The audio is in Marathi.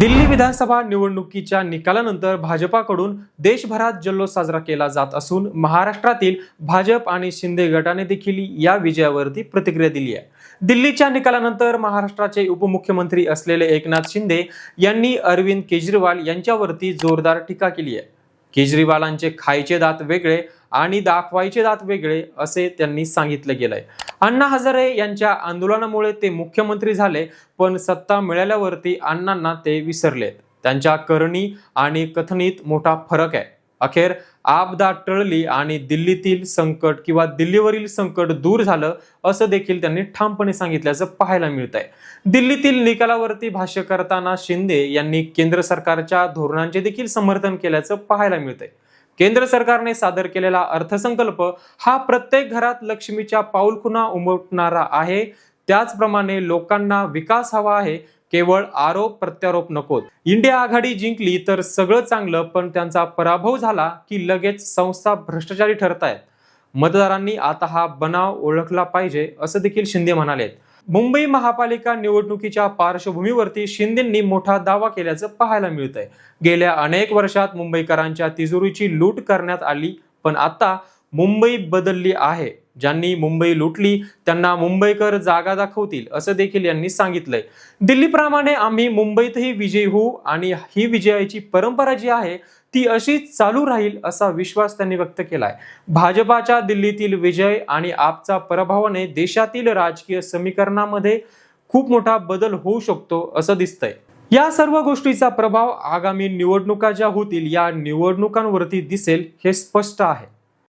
दिल्ली विधानसभा निवडणुकीच्या निकालानंतर भाजपाकडून देशभरात जल्लोष साजरा केला जात असून महाराष्ट्रातील भाजप आणि शिंदे गटाने देखील या विजयावरती प्रतिक्रिया दिली आहे। दिल्लीच्या निकालानंतर महाराष्ट्राचे उपमुख्यमंत्री असलेले एकनाथ शिंदे यांनी अरविंद केजरीवाल यांच्यावरती जोरदार टीका केली आहे। केजरीवालांचे खायचे दात वेगळे आणि दाखवायचे दात वेगळे असे त्यांनी सांगितले गेलंय। अण्णा हजारे यांच्या आंदोलनामुळे ते मुख्यमंत्री झाले, पण सत्ता मिळाल्यावरती अण्णांना ते विसरलेत। त्यांच्या करणी आणि कथनीत मोठा फरक आहे। अखेर आपदा टळली आणि दिल्लीतील संकट किंवा दिल्लीवरील संकट दूर झालं असं देखील त्यांनी ठामपणे सांगितल्याचं पाहायला मिळतंय। दिल्लीतील निकालावरती भाष्य करताना शिंदे यांनी केंद्र सरकारच्या धोरणांचे देखील समर्थन केल्याचं पाहायला मिळतंय। केंद्र सरकारने सादर केलेला अर्थसंकल्प हा प्रत्येक घरात लक्ष्मीच्या पाऊलखुणा उमटणारा आहे। त्याचप्रमाणे लोकांना विकास हवा आहे, केवळ आरोप प्रत्यारोप नकोत। इंडिया आघाडी जिंकली तर सगळं चांगलं, पण त्यांचा पराभव झाला की लगेच संस्था भ्रष्टाचारी ठरतायत। मतदारांनी आता हा बनाव ओळखला पाहिजे असं देखील शिंदे म्हणाले। मुंबई महापालिका निवडणुकीच्या पार्श्वभूमीवरती शिंदेंनी मोठा दावा केल्याचं पाहायला मिळतंय। गेल्या अनेक वर्षात मुंबईकरांच्या तिजोरीची लूट करण्यात आली, पण आता मुंबई बदलली आहे। ज्यांनी मुंबई लुटली त्यांना मुंबईकर जागा दाखवतील असं देखील यांनी सांगितलंय। दिल्लीप्रमाणे आम्ही मुंबईतही विजयी होऊ आणि ही विजयाची परंपरा जी आहे ती अशीच चालू राहील असा विश्वास त्यांनी व्यक्त केलाय। भाजपाच्या दिल्लीतील विजय आणि आपचा पराभवाने देशातील राजकीय समीकरणामध्ये खूप मोठा बदल होऊ शकतो असं दिसतंय। या सर्व गोष्टीचा प्रभाव आगामी निवडणुका ज्या होतील या निवडणुकांवरती दिसेल हे स्पष्ट आहे।